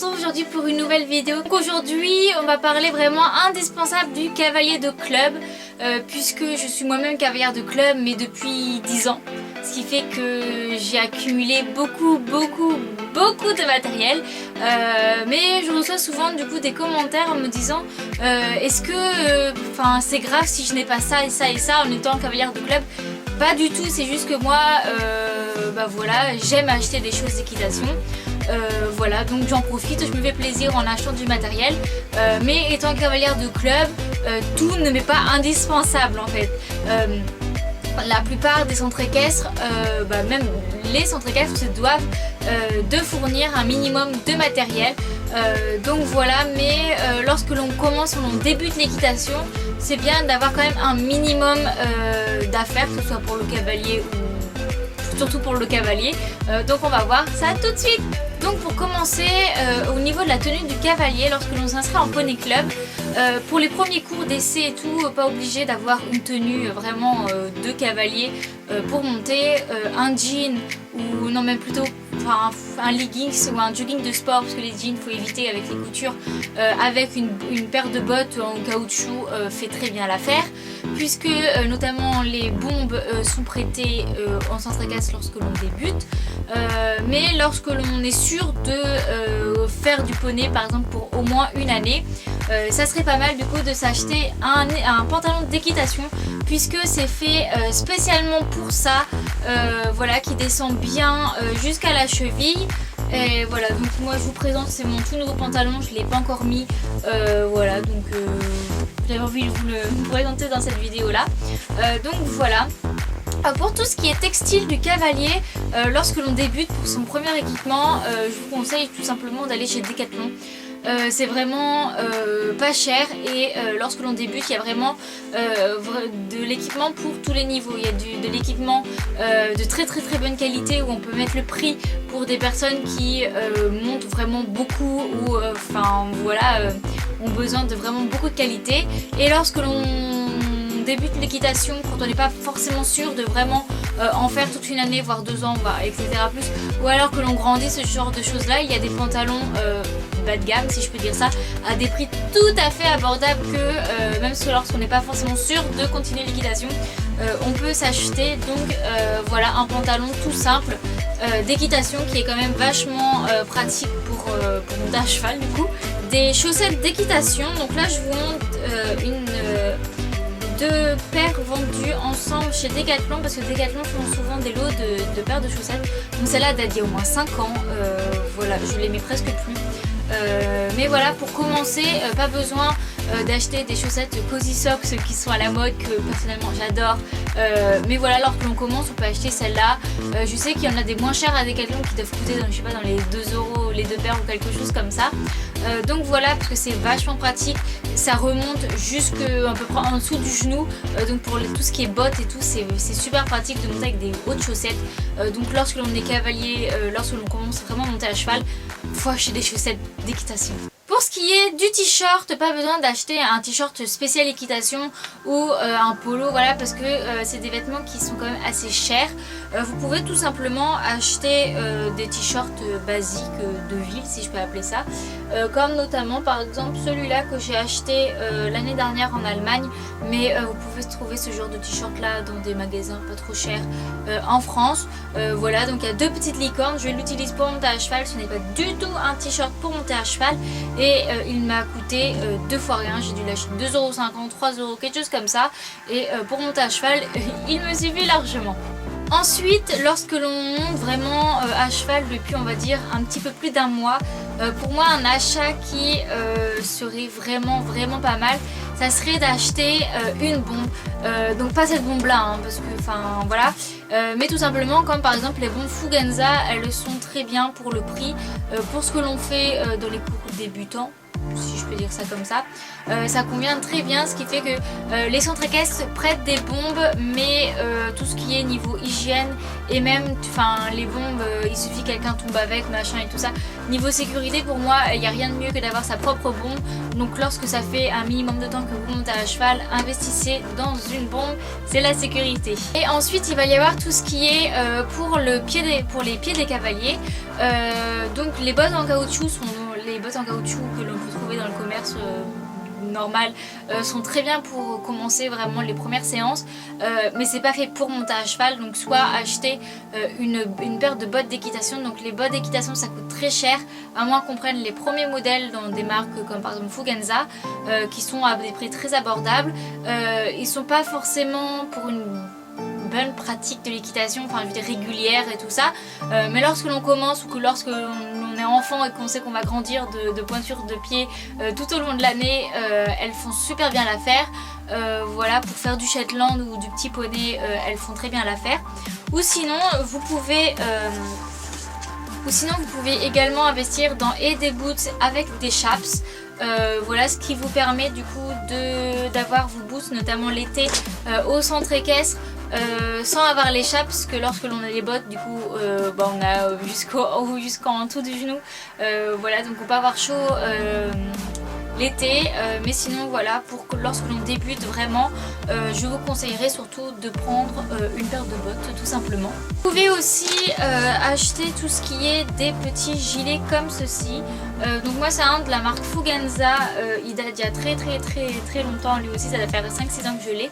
retrouve aujourd'hui pour une nouvelle vidéo. Donc aujourd'hui on va parler vraiment indispensable du cavalier de club, puisque je suis moi-même cavalière de club mais depuis 10 ans. Ce qui fait que j'ai accumulé beaucoup de matériel, mais je reçois souvent du coup des commentaires en me disant est-ce que c'est grave si je n'ai pas ça et ça et ça en étant cavalière de club. Pas du tout, c'est juste que moi voilà, j'aime acheter des choses d'équitation. Voilà, donc j'en profite, je me fais plaisir en achetant du matériel, mais étant cavalière de club, tout ne m'est pas indispensable en fait. La plupart des centres équestres, même les centres équestres se doivent de fournir un minimum de matériel. Donc voilà, mais lorsque l'on commence, on débute l'équitation, c'est bien d'avoir quand même un minimum d'affaires, que ce soit pour le cavalier ou surtout pour le cavalier. Donc on va voir ça tout de suite. Donc pour commencer, au niveau de la tenue du cavalier, lorsque l'on s'inscrit en poney club, pour les premiers cours d'essai et tout, pas obligé d'avoir une tenue vraiment de cavalier pour monter, un jean ou non même plutôt un leggings ou un jogging de sport, parce que les jeans faut éviter avec les coutures, avec une paire de bottes en caoutchouc fait très bien l'affaire, puisque notamment les bombes sont prêtées en centre équestre lorsque l'on débute, mais lorsque l'on est sûr de faire du poney par exemple pour au moins une année, ça serait pas mal du coup de s'acheter un pantalon d'équitation, puisque c'est fait spécialement pour ça, voilà, qui descend bien jusqu'à la cheville. Et voilà, donc moi je vous présente, c'est mon tout nouveau pantalon, je ne l'ai pas encore mis, voilà, donc j'avais envie de vous le présenter dans cette vidéo là. Donc voilà. Pour tout ce qui est textile du cavalier, lorsque l'on débute pour son premier équipement, je vous conseille tout simplement d'aller chez Decathlon. C'est vraiment pas cher, et lorsque l'on débute il y a vraiment de l'équipement pour tous les niveaux. Il y a de l'équipement de très bonne qualité, où on peut mettre le prix pour des personnes qui montent vraiment beaucoup ou ont besoin de vraiment beaucoup de qualité. Et lorsque l'on débute l'équitation, quand on n'est pas forcément sûr de vraiment en faire toute une année, voire 2 ans, etc. Ou alors que l'on grandit, ce genre de choses là, il y a des pantalons bas de gamme, si je peux dire ça, à des prix tout à fait abordables, que même lorsqu'on n'est pas forcément sûr de continuer l'équitation, on peut s'acheter donc voilà, un pantalon tout simple d'équitation qui est quand même vachement pratique pour monter à cheval du coup. Des chaussettes d'équitation, donc là je vous montre deux paires vendues ensemble chez Decathlon, parce que Decathlon font souvent des lots de paires de chaussettes. Donc celle-là date d'il y a au moins 5 ans, voilà, je les mets presque plus. Mais voilà, pour commencer, pas besoin d'acheter des chaussettes Cozy Socks qui sont à la mode, que personnellement j'adore, mais voilà, alors que l'on commence, on peut acheter celle-là. Je sais qu'il y en a des moins chères à Decathlon qui doivent coûter dans, je sais pas, dans les 2 € les 2 paires ou quelque chose comme ça. Donc voilà, parce que c'est vachement pratique, ça remonte jusque à peu près en dessous du genou, donc pour tout ce qui est bottes et tout, c'est super pratique de monter avec des hautes chaussettes. Donc lorsque l'on est cavalier, lorsque l'on commence vraiment à monter à cheval, il faut acheter des chaussettes d'équitation. Pour ce qui est du t-shirt, pas besoin d'acheter un t-shirt spécial équitation ou un polo, voilà, parce que c'est des vêtements qui sont quand même assez chers. Vous pouvez tout simplement acheter des t-shirts basiques de ville, si je peux appeler ça, comme notamment par exemple celui-là que j'ai acheté l'année dernière en Allemagne, mais vous pouvez trouver ce genre de t-shirt là dans des magasins pas trop chers en France. Voilà, donc il y a 2 petites licornes, je l'utilise pour monter à cheval, ce n'est pas du tout un t-shirt pour monter à cheval, et il m'a coûté 2 fois rien, j'ai dû l'acheter 2,50 €, 3 €, quelque chose comme ça, et pour monter à cheval il me suffit largement. Ensuite, lorsque l'on monte vraiment à cheval depuis, on va dire, un petit peu plus d'1 mois, pour moi un achat qui serait vraiment pas mal, ça serait d'acheter une bombe. Donc pas cette bombe là, parce que voilà, mais tout simplement comme par exemple les bombes Fugenza, elles sont très bien pour le prix, pour ce que l'on fait dans les cours débutants, si je peux dire ça comme ça. Ça convient très bien, ce qui fait que les centres équestres prêtent des bombes, mais tout ce qui est niveau hygiène et même les bombes, il suffit que quelqu'un tombe avec, machin et tout ça. Niveau sécurité, pour moi il n'y a rien de mieux que d'avoir sa propre bombe. Donc lorsque ça fait un minimum de temps que vous montez à cheval, investissez dans une bombe, c'est la sécurité. Et ensuite il va y avoir tout ce qui est pour les pieds des cavaliers. Donc les bottes en caoutchouc sont les bottes en caoutchouc que l'on peut trouver dans le commerce normal sont très bien pour commencer vraiment les premières séances, mais c'est pas fait pour monter à cheval, donc soit acheter une paire de bottes d'équitation. Donc les bottes d'équitation ça coûte très cher, à moins qu'on prenne les premiers modèles dans des marques comme par exemple Fugenza, qui sont à des prix très abordables. Ils sont pas forcément pour une bonne pratique de l'équitation, enfin je veux dire régulière et tout ça, mais lorsque l'on commence ou que lorsque l'on est enfant et qu'on sait qu'on va grandir de pointure de pied tout au long de l'année, elles font super bien l'affaire. Voilà, pour faire du Shetland ou du petit poney, elles font très bien l'affaire. Ou sinon vous pouvez également investir dans des boots avec des chaps. Voilà, ce qui vous permet du coup d'avoir vos boots, notamment l'été, au centre équestre, sans avoir les chaps, parce que lorsque l'on a les bottes, du coup, on a jusqu'en dessous du genou. Voilà, donc on peut avoir chaud l'été, mais sinon voilà, pour que lorsque l'on débute vraiment, je vous conseillerais surtout de prendre une paire de bottes tout simplement. Vous pouvez aussi acheter tout ce qui est des petits gilets comme ceci. Donc moi c'est un de la marque Fugenza, il date d'il y a très longtemps, lui aussi ça doit faire 5-6 ans que je l'ai.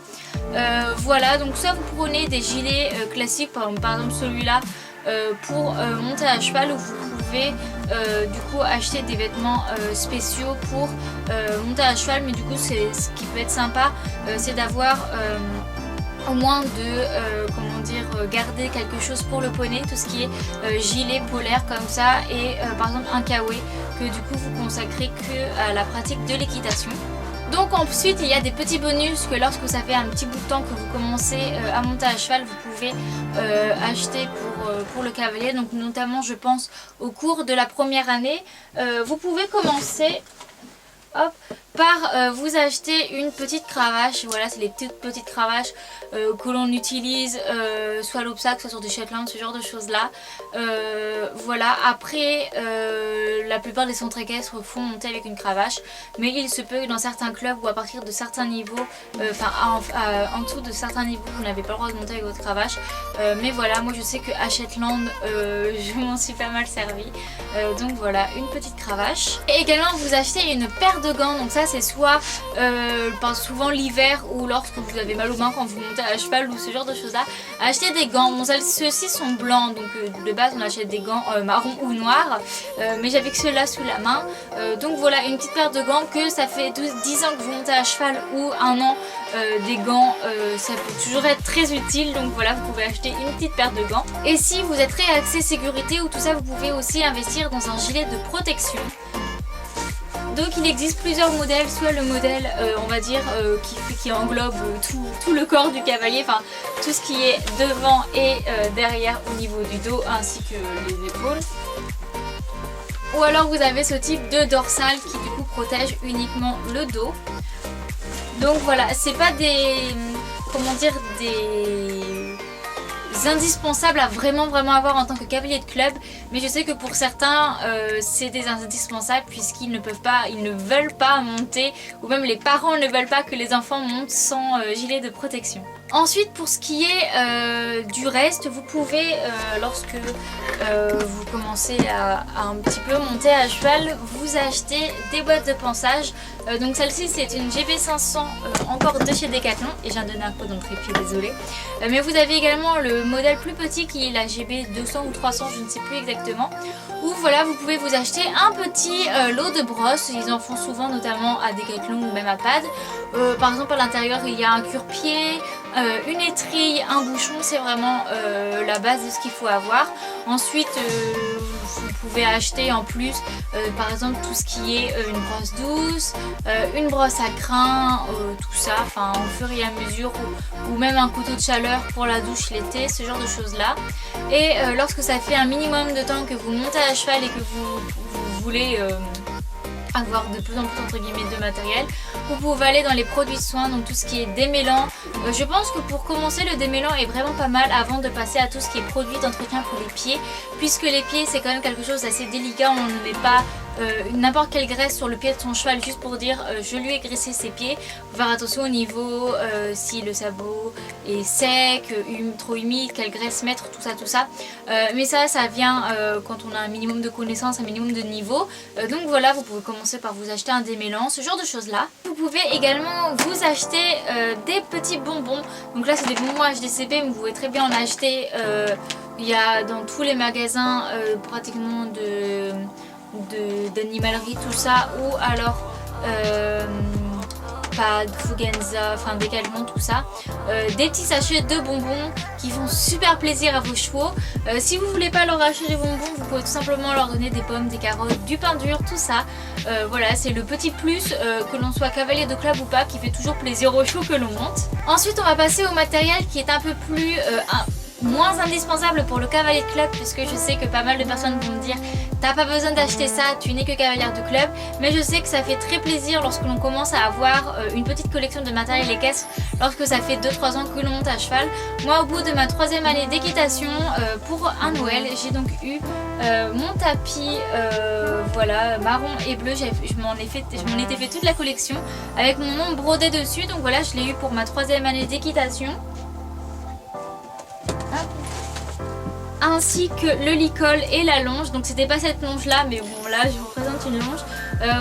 Voilà, donc soit vous prenez des gilets classiques, par exemple celui-là, pour monter à cheval, ou vous pouvez du coup acheter des vêtements spéciaux pour monter à cheval, mais du coup ce qui peut être sympa, c'est d'avoir au moins garder quelque chose pour le poney, tout ce qui est gilet polaire comme ça, et par exemple un kawaii que du coup vous consacrez que à la pratique de l'équitation. Donc ensuite il y a des petits bonus que lorsque ça fait un petit bout de temps que vous commencez à monter à cheval, vous pouvez acheter pour le cavalier. Donc notamment je pense au cours de la première année, vous pouvez commencer par vous acheter une petite cravache. Voilà, c'est les petites cravaches que l'on utilise soit à l'obstacle, soit sur des Shetland, ce genre de choses là. Voilà, après la plupart des centres équestres font monter avec une cravache, mais il se peut que dans certains clubs ou à partir de certains niveaux, en dessous de certains niveaux, vous n'avez pas le droit de monter avec votre cravache. Mais voilà, moi je sais qu'à Shetland je m'en suis pas mal servi, donc voilà, une petite cravache. Et également vous achetez une paire de gants, donc ça c'est soit souvent l'hiver ou lorsque vous avez mal aux mains quand vous montez à cheval ou ce genre de choses là. Achetez des gants, bon, ceux-ci sont blancs, donc de base on achète des gants marron ou noirs, mais j'avais que ceux-là sous la main, donc voilà, une petite paire de gants, que ça fait 10 ans que vous montez à cheval ou un an, des gants ça peut toujours être très utile, donc voilà, vous pouvez acheter une petite paire de gants. Et si vous êtes très axé sécurité ou tout ça, vous pouvez aussi investir dans un gilet de protection. Donc il existe plusieurs modèles, soit le modèle on va dire qui englobe tout le corps du cavalier, enfin tout ce qui est devant et derrière au niveau du dos ainsi que les épaules. Ou alors vous avez ce type de dorsale qui du coup protège uniquement le dos. Donc voilà, c'est pas des indispensables à vraiment avoir en tant que cavalier de club, mais je sais que pour certains c'est des indispensables, puisqu'ils ne veulent pas monter, ou même les parents ne veulent pas que les enfants montent sans gilet de protection. Ensuite, pour ce qui est du reste, vous pouvez, lorsque vous commencez à un petit peu monter à cheval, vous achetez des boîtes de pansage. Donc celle-ci c'est une GB500 encore de chez Decathlon, et je viens de donner un code d'entrée, je suis désolée. Mais vous avez également le modèle plus petit qui est la GB200 ou 300, je ne sais plus exactement, où voilà, vous pouvez vous acheter un petit lot de brosses. Ils en font souvent, notamment à Decathlon ou même à Pad. Par exemple à l'intérieur il y a un cure-pied, une étrille, un bouchon, c'est vraiment la base de ce qu'il faut avoir. Ensuite vous pouvez acheter en plus par exemple tout ce qui est une brosse douce, une brosse à crin, tout ça, enfin au fur et à mesure, ou même un couteau de chaleur pour la douche l'été, ce genre de choses là. Et lorsque ça fait un minimum de temps que vous montez à cheval et que vous voulez avoir de plus en plus entre guillemets de matériel, vous pouvez aller dans les produits de soins, donc tout ce qui est démêlant. Je pense que pour commencer le démêlant est vraiment pas mal avant de passer à tout ce qui est produits d'entretien pour les pieds, puisque les pieds c'est quand même quelque chose d'assez délicat, on n'est pas n'importe quelle graisse sur le pied de son cheval juste pour dire je lui ai graissé ses pieds. Faut faire attention au niveau si le sabot est sec, trop humide, quelle graisse mettre, tout ça. Mais ça vient quand on a un minimum de connaissances, un minimum de niveau. Donc voilà, vous pouvez commencer par vous acheter un démêlant, ce genre de choses là. Vous pouvez également vous acheter des petits bonbons. Donc là c'est des bonbons HDCP, mais vous pouvez très bien en acheter. Il y a dans tous les magasins pratiquement d'animalerie, tout ça, ou alors pas de Fugenza, enfin Decathlon, tout ça. Des petits sachets de bonbons qui font super plaisir à vos chevaux. Si vous voulez pas leur acheter des bonbons, vous pouvez tout simplement leur donner des pommes, des carottes, du pain dur, tout ça. Voilà, c'est le petit plus que l'on soit cavalier de club ou pas qui fait toujours plaisir aux chevaux que l'on monte. Ensuite on va passer au matériel qui est un peu plus moins indispensable pour le cavalier de club, puisque je sais que pas mal de personnes vont me dire t'as pas besoin d'acheter ça, tu n'es que cavalière de club, mais je sais que ça fait très plaisir lorsque l'on commence à avoir une petite collection de matériel équestre, lorsque ça fait 2-3 ans que l'on monte à cheval. Moi au bout de ma 3e année d'équitation, pour un Noël, j'ai donc eu mon tapis voilà, marron et bleu. Je m'en étais fait toute la collection avec mon nom brodé dessus, donc voilà, je l'ai eu pour ma 3e année d'équitation. Ainsi que le licol et la longe. Donc c'était pas cette longe là, mais bon là je vous présente une longe.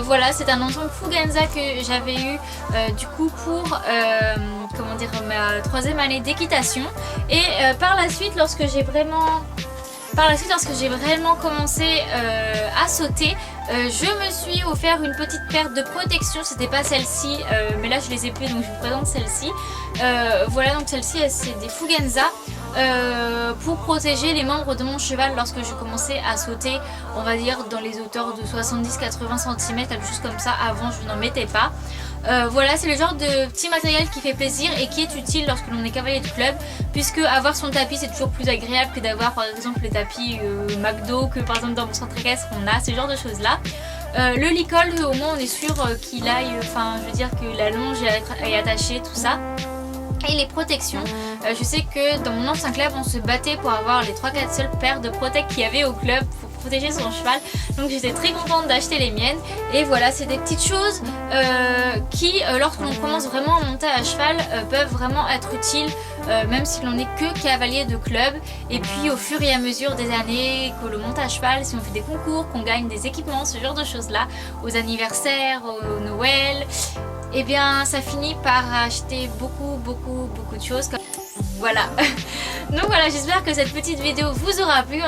Voilà, c'est un ensemble Fugenza que j'avais eu du coup pour comment dire, ma 3e année d'équitation. Et par la suite lorsque j'ai vraiment commencé à sauter, je me suis offert une petite paire de protection. C'était pas celle-ci, mais là je les ai plus, donc je vous présente celle-ci. Voilà, donc celle-ci c'est des Fugenza. Pour protéger les membres de mon cheval lorsque je commençais à sauter, on va dire dans les hauteurs de 70-80 cm, quelque chose comme ça. Avant je n'en mettais pas. Voilà, c'est le genre de petit matériel qui fait plaisir et qui est utile lorsque l'on est cavalier de club, puisque avoir son tapis c'est toujours plus agréable que d'avoir par exemple les tapis McDo que par exemple dans mon centre équestre on a, ce genre de choses là. Le licol, au moins on est sûr qu'il aille, enfin je veux dire que la longe est attachée, tout ça. Et les protections, je sais que dans mon ancien club on se battait pour avoir les 3-4 seules paires de protects qu'il y avait au club pour protéger son cheval, donc j'étais très contente d'acheter les miennes. Et voilà, c'est des petites choses qui lorsque l'on commence vraiment à monter à cheval peuvent vraiment être utiles, même si l'on n'est que cavalier de club. Et puis au fur et à mesure des années que l'on monte à cheval, si on fait des concours, qu'on gagne des équipements, ce genre de choses là, aux anniversaires, au Noël, et bien ça finit par acheter beaucoup de choses. Voilà. Donc voilà, j'espère que cette petite vidéo vous aura plu.